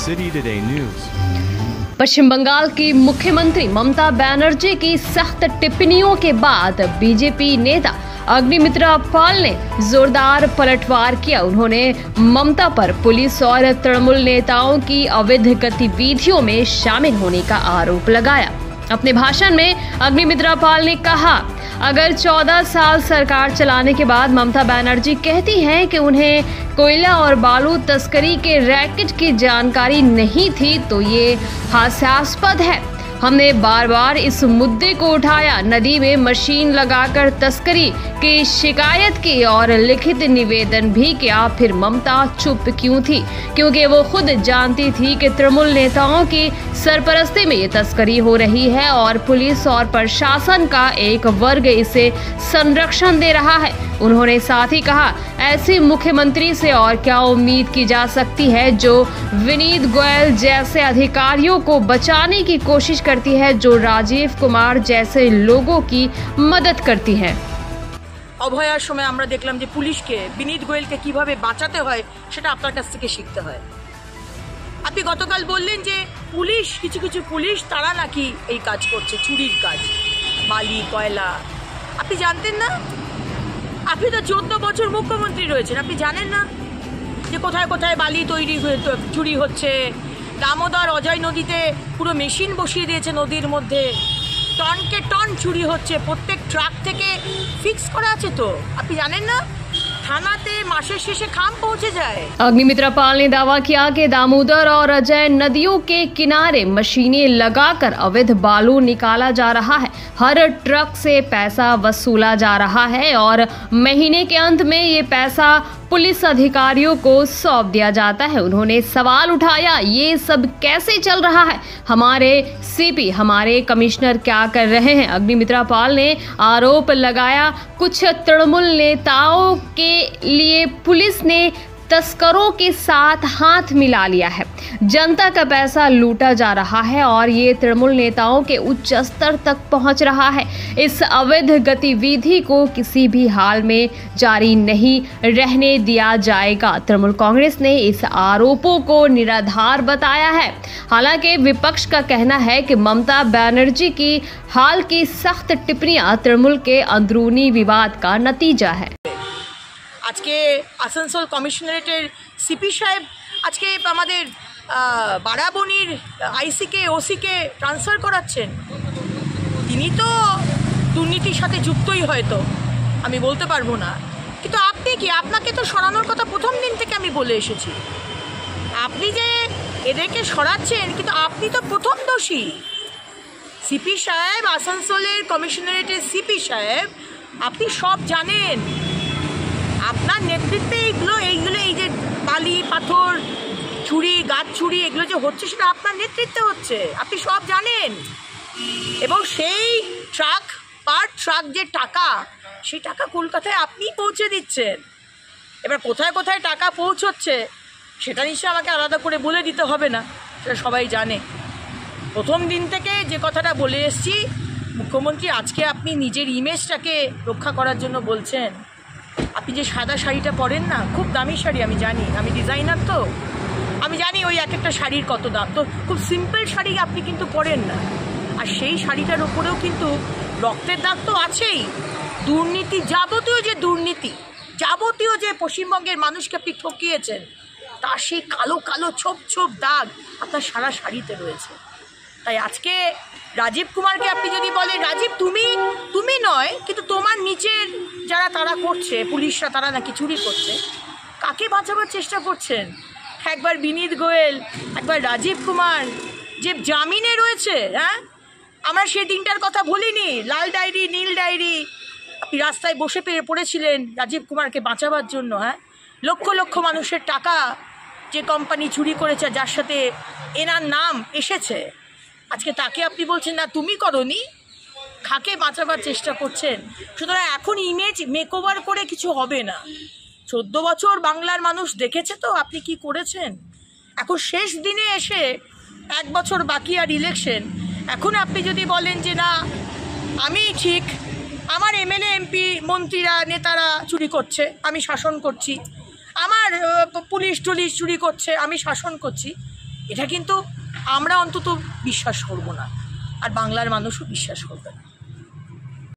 City Today News। पश्चिम बंगाल की मुख्यमंत्री ममता बनर्जी की सख्त टिप्पणियों के बाद बीजेपी नेता अग्निमित्रा पाल ने जोरदार पलटवार किया। उन्होंने ममता पर पुलिस और तृणमूल नेताओं की अवैध गतिविधियों में शामिल होने का आरोप लगाया। अपने भाषण में अग्निमित्रा पाल ने कहा, अगर 14 साल सरकार चलाने के बाद ममता बनर्जी कहती हैं कि उन्हें कोयला और बालू तस्करी के रैकेट की जानकारी नहीं थी तो ये हास्यास्पद है। हमने बार बार इस मुद्दे को उठाया, नदी में मशीन लगाकर तस्करी की शिकायत की और लिखित निवेदन भी किया। फिर ममता चुप क्यों थी? क्योंकि वो खुद जानती थी कि तृणमूल नेताओं की सरपरस्ती में ये तस्करी हो रही है और पुलिस और प्रशासन का एक वर्ग इसे संरक्षण दे रहा है। उन्होंने साथ ही कहा, ऐसी मुख्यमंत्री से और क्या उम्मीद की जा सकती है जो विनीत गोयल जैसे अधिकारियों को बचाने की कोशिश करती है, जो राजीव कुमार जैसे लोगों की मदद करती है। অভয়ার সময় আমরা দেখলাম যে পুলিশকে বিনীত গোয়েলকে কিভাবে বাঁচাতে হয় সেটা আপনার কাছ থেকে শিখতে হয়। আপনি গতকাল বললেন যে পুলিশ কিছু কিছু পুলিশ তারা নাকি এই কাজ করছে, চুরির কাজ, বালি কয়লা। আপনি জানতেন না? আপনি তো 14 বছর মুখ্যমন্ত্রী রয়েছেন, আপনি জানেন না যে কোথায় কোথায় বালি তৈরি চুরি হচ্ছে? দামোদর অজয় নদীতে পুরো মেশিন বসিয়ে দিয়েছে নদীর মধ্যে, টনকে টন চুরি হচ্ছে, প্রত্যেক ট্রাক থেকে ফিক্স করা আছে। তো আপনি জানেন না থানাতে মাসের শেষে খাম পৌঁছে যায়। अग्निमित्रा पाल ने दावा किया कि दामोदर और अजय नदियों के किनारे मशीनें लगाकर अवैध बालू निकाला जा रहा है, हर ट्रक से पैसा वसूला जा रहा है और महीने के अंत में ये पैसा पुलिस अधिकारियों को सौंप दिया जाता है। उन्होंने सवाल उठाया, ये सब कैसे चल रहा है? हमारे सीपी, हमारे कमिश्नर क्या कर रहे हैं? अग्निमित्रा पाल ने आरोप लगाया, कुछ तृणमूल नेताओं के लिए पुलिस ने तस्करों के साथ हाथ मिला लिया है, जनता का पैसा लूटा जा रहा है और ये तृणमूल नेताओं के उच्च स्तर तक पहुंच रहा है। इस अवैध गतिविधि को किसी भी हाल में जारी नहीं रहने दिया जाएगा। तृणमूल कांग्रेस ने इस आरोपों को निराधार बताया है। हालांकि विपक्ष का कहना है कि ममता बनर्जी की हाल की सख्त टिप्पणियां तृणमूल के अंदरूनी विवाद का नतीजा है। আজকে আসানসোল কমিশনারেটের সিপি সাহেব আজকে আমাদের বারাবণীর আইসিকে ওসিকে ট্রান্সফার করাচ্ছেন। তিনি তো দুর্নীতির সাথে যুক্তই হয়তো, আমি বলতে পারবো না, কিন্তু আপনি কি? আপনাকে তো সরানোর কথা প্রথম দিন থেকে আমি বলে এসেছি। আপনি যে এদেরকে সরাচ্ছেন, কিন্তু আপনি তো প্রথম দোষী। সিপি সাহেব, আসানসোলের কমিশনারেটের সিপি সাহেব, আপনি সব জানেন। আপনার নেতৃত্বে এইগুলো এই যে বালি পাথর চুরি, গাছ চুরি, এগুলো যে হচ্ছে সেটা আপনার নেতৃত্বে হচ্ছে, আপনি সব জানেন। এবং সেই ট্রাক পার ট্রাক যে টাকা, সেই টাকা কলকাতায় আপনিই পৌঁছে দিচ্ছেন। এবার কোথায় কোথায় টাকা পৌঁছচ্ছে সেটা নিশ্চয়ই আমাকে আলাদা করে বলে দিতে হবে না, সেটা সবাই জানে। প্রথম দিন থেকে যে কথাটা বলে এসছি, মুখ্যমন্ত্রী আজকে আপনি নিজের ইমেজটাকে রক্ষা করার জন্য বলছেন। আপনি যে সাদা শাড়িটা পরেন না, খুব দামি শাড়ি, আমি জানি, আমি ডিজাইনার, তো আমি জানি ওই এক একটা শাড়ির কত দাম। তো খুব সিম্পল শাড়ি আপনি কিন্তু পরেন না, আর সেই শাড়িটার ওপরেও কিন্তু রক্তের দাগ তো আছেই। দুর্নীতি, যাবতীয় যে দুর্নীতি, যাবতীয় যে পশ্চিমবঙ্গের মানুষকে আপনি ঠকিয়েছেন, তার সেই কালো কালো ছোপ ছোপ দাগ আপনার সারা শাড়িতে রয়েছে। তাই আজকে রাজীব কুমারকে আপনি যদি বলেন, রাজীব তুমি নয়, কিন্তু তোমার নিচের যারা তারা করছে, পুলিশরা, তারা নাকি চুরি করছে, কাকে বাঁচাবার চেষ্টা করছেন? একবার বিনীত গোয়েল, একবার রাজীব কুমার যে জামিনে রয়েছে। হ্যাঁ, আমরা সেই দিনটার কথা ভুলিনি, লাল ডায়েরি, নীল ডায়েরি, আপনি রাস্তায় বসে পড়েছিলেন রাজীব কুমারকে বাঁচাবার জন্য। হ্যাঁ, লক্ষ লক্ষ মানুষের টাকা যে কোম্পানি চুরি করেছে, যার সাথে এনার নাম এসেছে, আজকে তাকে আপনি বলছেন না তুমি করনি, খাকে বাঁচাবার চেষ্টা করছেন। সুতরাং এখন ইমেজ মেকওভার করে কিছু হবে না। 14 বছর বাংলার মানুষ দেখেছে তো আপনি কি করেছেন। এখন শেষ দিনে এসে 1 বছর বাকি আর ইলেকশন, এখন আপনি যদি বলেন যে না আমি ঠিক, আমার এমএলএ এমপি মন্ত্রীরা নেতারা চুরি করছে, আমি শাসন করছি, আমার পুলিশ টুলিশ চুরি করছে, আমি শাসন করছি, এটা কিন্তু আমরা অন্তত বিশ্বাস করব না, আর বাংলার মানুষও বিশ্বাস করবে না।